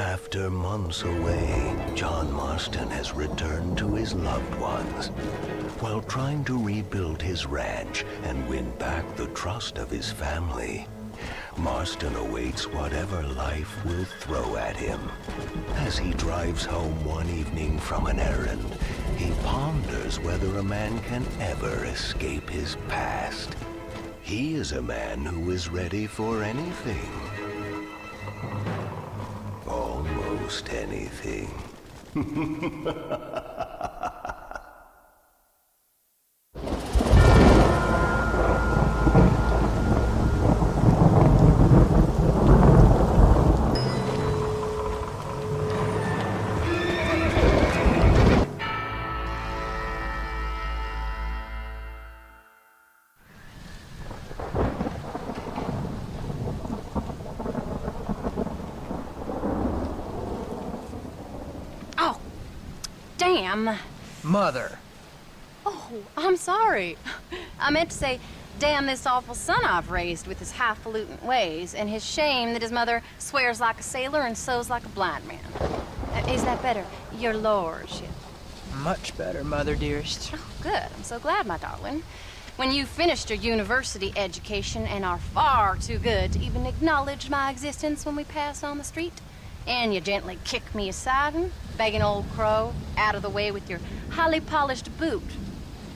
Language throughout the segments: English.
After months away, John Marston has returned to his loved ones. While trying to rebuild his ranch and win back the trust of his family, Marston awaits whatever life will throw at him. As he drives home one evening from an errand, he ponders whether a man can ever escape his past. He is a man who is ready for anything. Almost anything. Damn. Mother. Oh, I'm sorry. I meant to say, damn this awful son I've raised with his highfalutin ways, and his shame that his mother swears like a sailor and sews like a blind man. Is that better, your lordship? Much better, Mother dearest. Oh, good. I'm so glad, my darling. When you've finished your university education and are far too good to even acknowledge my existence when we pass on the street, and you gently kick me aside and begging old crow out of the way with your highly polished boot.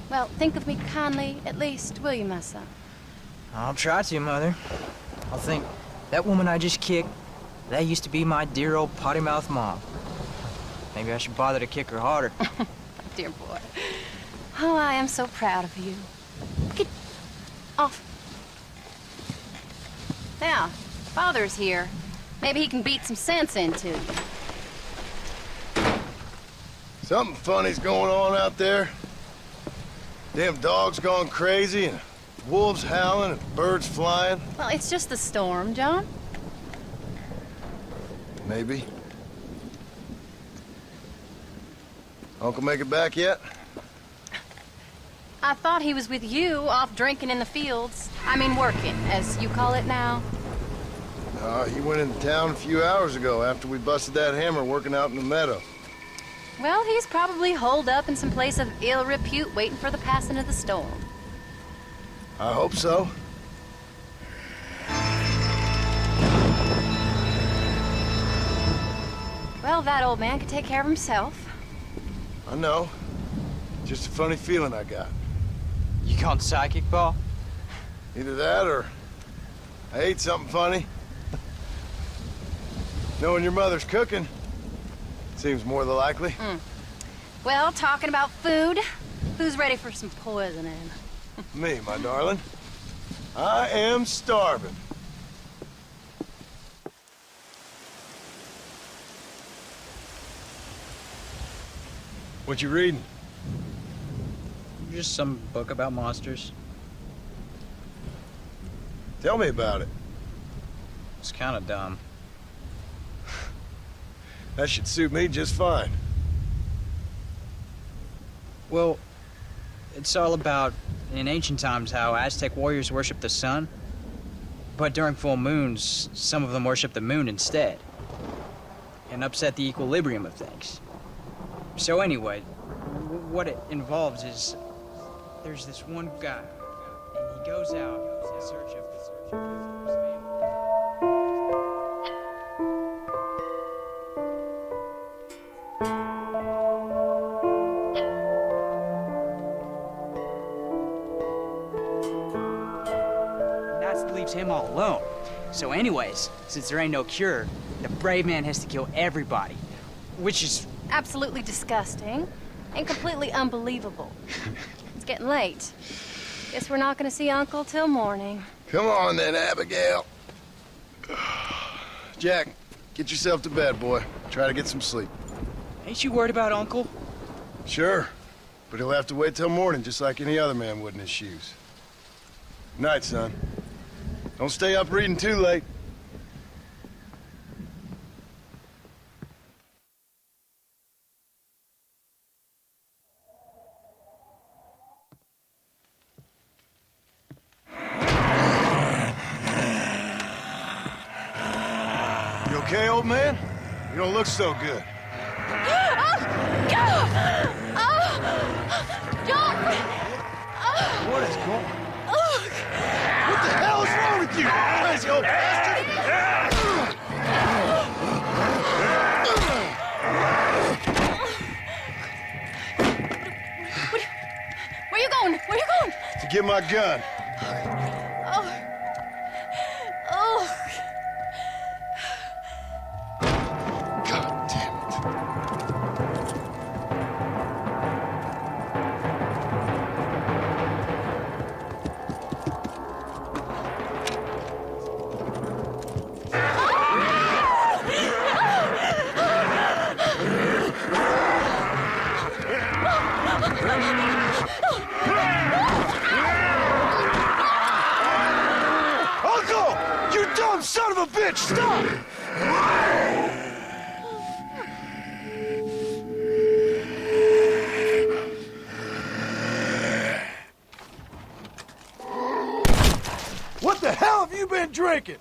Well, think of me kindly, at least, will you, my son? I'll try to, Mother. I'll think, that woman I just kicked, that used to be my dear old potty-mouthed mom. Maybe I should bother to kick her harder. Dear boy. Oh, I am so proud of you. Get off. Now, Father's here. Maybe he can beat some sense into you. Something funny's going on out there. Damn dogs gone crazy, and wolves howling, and birds flying. Well, it's just the storm, John. Maybe. Uncle make it back yet? I thought he was with you, off drinking in the fields. I mean working, as you call it now. He went into town a few hours ago after we busted that hammer working out in the meadow. Well, he's probably holed up in some place of ill repute waiting for the passing of the storm. I hope so. Well, that old man can take care of himself. I know. Just a funny feeling I got. You gone psychic, Pa? Either that or I ate something funny. Knowing your mother's cooking seems more than likely. Well, talking about food, who's ready for some poisoning? Me, my darling. I am starving. What you reading? Just some book about monsters. Tell me about it. It's kind of dumb. That should suit me just fine. Well, it's all about, in ancient times, how Aztec warriors worshiped the sun. But during full moons, some of them worshiped the moon instead. And upset the equilibrium of things. So anyway, what it involves is, there's this one guy, and he goes out in search of his family. Leaves him all alone. So anyways, since there ain't no cure, the brave man has to kill everybody, which is Absolutely disgusting and completely unbelievable. It's getting late. Guess we're not gonna see Uncle till morning. Come on then, Abigail. Jack, get yourself to bed, boy. Try to get some sleep. Ain't you worried about Uncle? Sure, but he'll have to wait till morning just like any other man would in his shoes. Night, son. Don't stay up reading too late. You okay, old man? You don't look so good. What is going on? What the hell is wrong with you, crazy old bastard? Where you going? Where you going? To get my gun. Oh. Oh. God damn it. Uncle! You dumb son of a bitch! Stop! What the hell have you been drinking?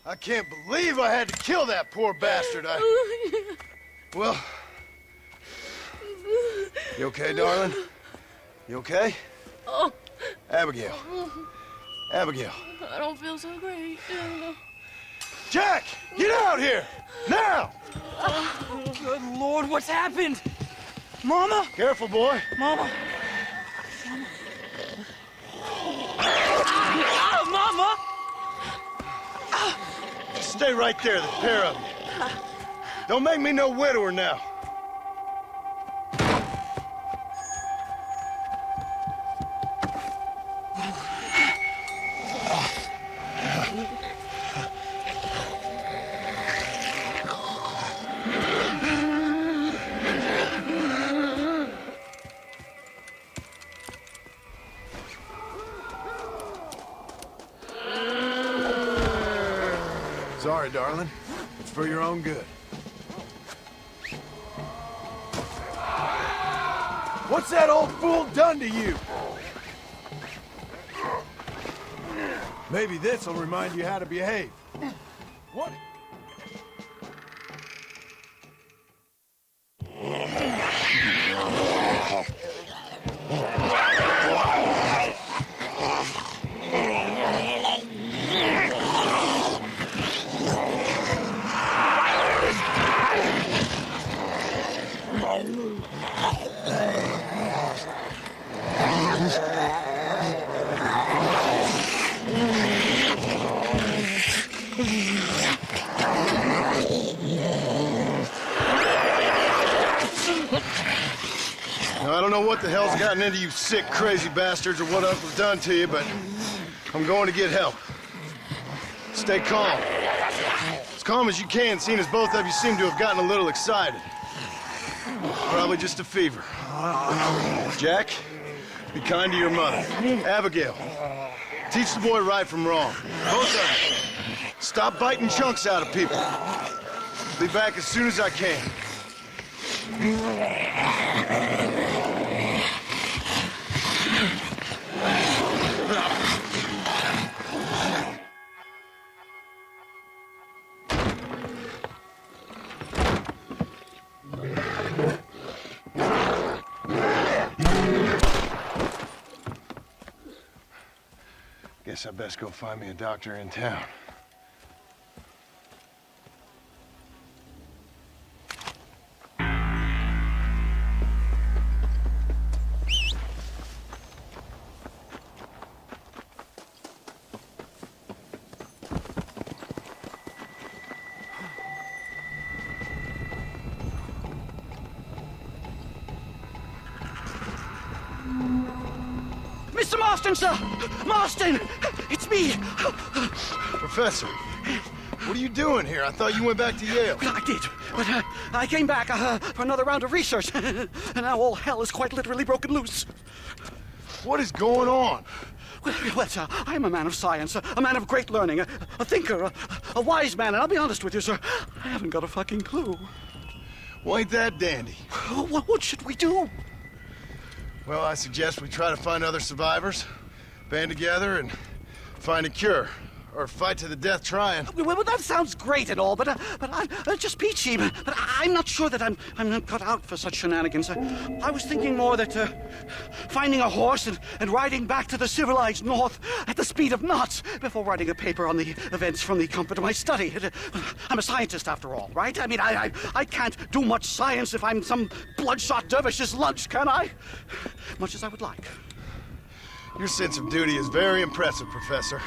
I can't believe I had to kill that poor bastard. Well... You okay, darling? You okay? Oh, Abigail. Abigail. I don't feel so great. Jack! Get out here! Now! Good Lord, what's happened? Mama? Careful, boy. Mama? Ah, Mama! Stay right there, the pair of you. Don't make me no widower now. Sorry, darling. It's for your own good. What's that old fool done to you? Maybe this'll remind you how to behave. What? Now, I don't know what the hell's gotten into you sick, crazy bastards or what Uncle's done to you, but I'm going to get help. Stay calm. As calm as you can, seeing as both of you seem to have gotten a little excited. Probably just a fever. Jack, be kind to your mother. Abigail, teach the boy right from wrong. Both of you. Stop biting chunks out of people. Be back as soon as I can. Guess I best go find me a doctor in town. Mr. Marston, sir! Marston! It's me! Professor, what are you doing here? I thought you went back to Yale. Well, I did, but I came back for another round of research, and now all hell is quite literally broken loose. What is going on? Well, sir, I'm a man of science, a man of great learning, a thinker, a wise man, and I'll be honest with you, sir, I haven't got a fucking clue. Well, ain't that dandy? What should we do? Well, I suggest we try to find other survivors, Band together and find a cure. Or fight to the death trying. Well, that sounds great and all, but I'm just peachy. But I'm not sure that I'm not cut out for such shenanigans. I was thinking more that finding a horse and riding back to the civilized north at the speed of knots before writing a paper on the events from the comfort of my study. I'm a scientist after all, right? I mean, I can't do much science if I'm some bloodshot dervish's lunch, can I? Much as I would like. Your sense of duty is very impressive, Professor.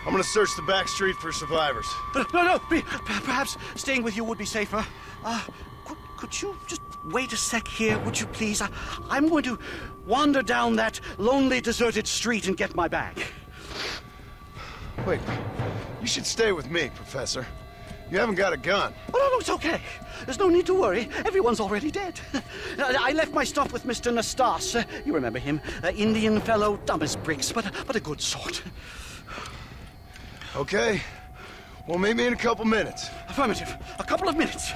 I'm gonna search the back street for survivors. No, perhaps staying with you would be safer. Could you just wait a sec here, would you please? I'm going to wander down that lonely, deserted street and get my bag. Wait, you should stay with me, Professor. You haven't got a gun. Oh, no, it's okay. There's no need to worry. Everyone's already dead. I left my stuff with Mr. Nastas. You remember him. Indian fellow, dumb as bricks, but a good sort. Okay. Well, meet me in a couple minutes. Affirmative. A couple of minutes.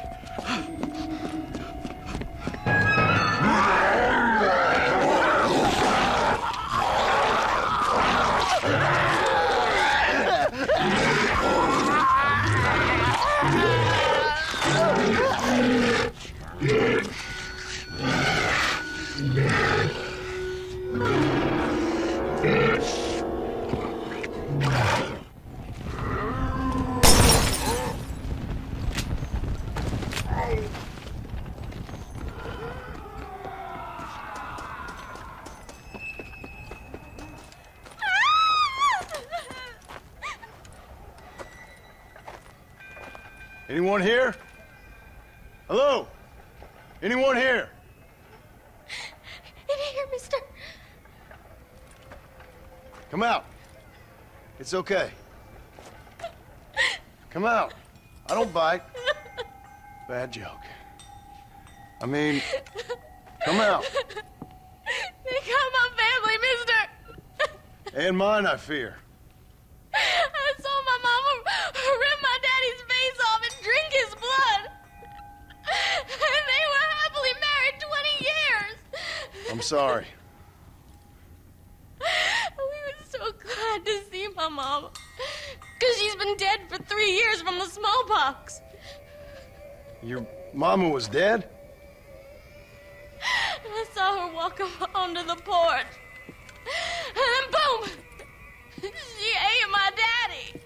Anyone here? Hello? Anyone here? In here, mister. Come out. It's okay. Come out. I don't bite. Bad joke. I mean, come out. They got my family, mister. And mine, I fear. I saw my mama rip my daddy's face off and drink his blood. And they were happily married 20 years. I'm sorry. We were so glad to see my mama. Because she's been dead for 3 years from the smallpox. Your mama was dead? I saw her walk up onto the porch. And then boom! She ate my daddy.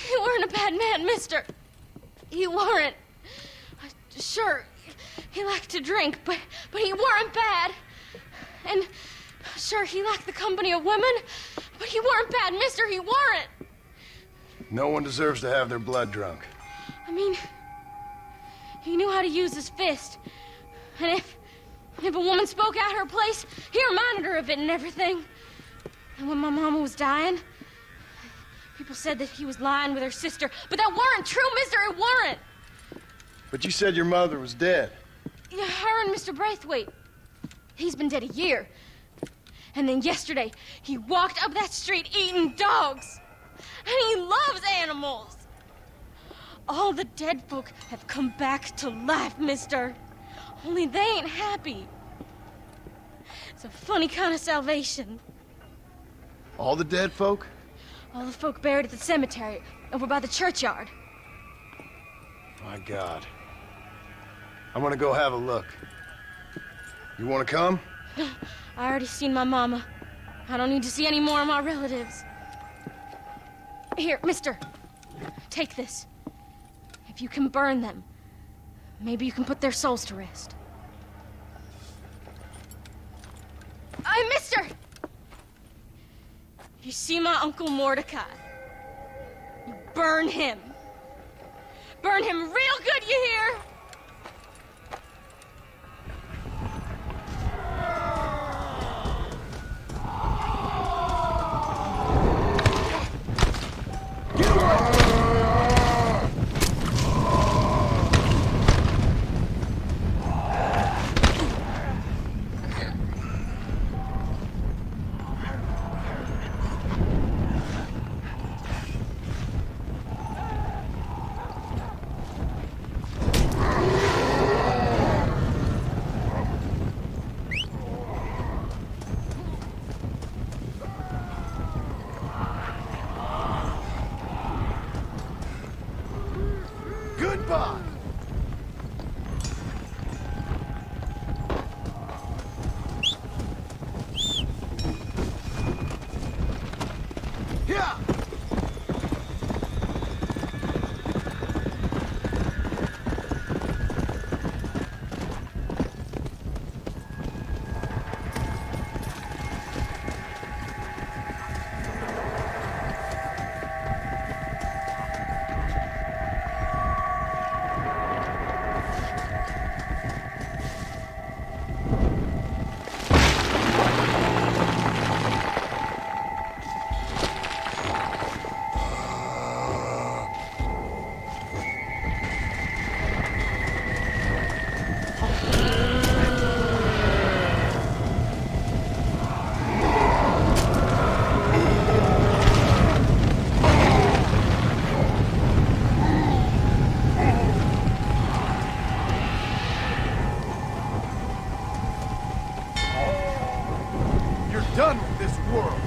You weren't a bad man, mister. You weren't. Sure, he liked to drink, but he weren't bad. And sure, he liked the company of women, but he weren't bad, mister. He weren't. No one deserves to have their blood drunk. I mean, he knew how to use his fist. And if a woman spoke out her place, he reminded her of it and everything. And when my mama was dying, people said that he was lying with her sister. But that weren't true, mister. It weren't. But you said your mother was dead. Yeah, her and Mr. Braithwaite. He's been dead a year. And then yesterday, he walked up that street eating dogs. And he loves animals. All the dead folk have come back to life, mister. Only they ain't happy. It's a funny kind of salvation. All the dead folk? All the folk buried at the cemetery, over by the churchyard. My God. I'm gonna go have a look. You wanna come? I already seen my mama. I don't need to see any more of my relatives. Here, mister. Take this. If you can burn them, maybe you can put their souls to rest. Mister! If you see my Uncle Mordecai, you burn him. Burn him real good, you hear? Goodbye! Yeah! Done with this world.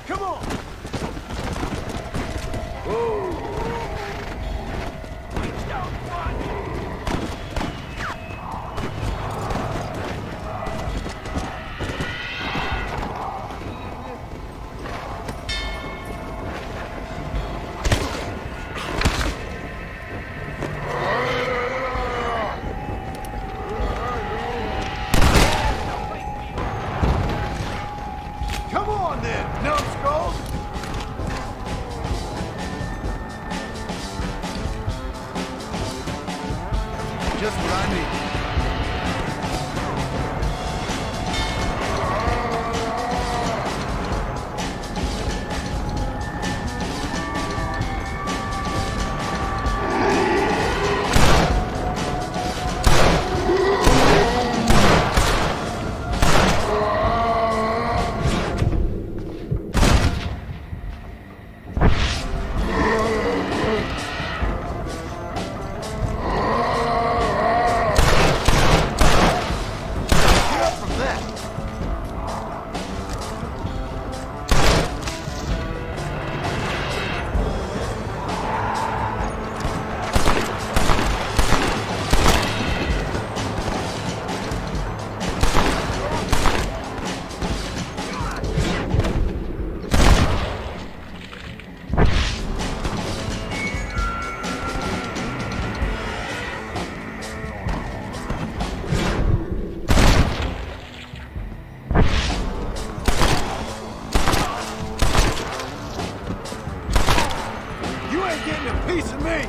Come on! Come on then, numbskulls! Just what I need. You ain't getting a piece of me!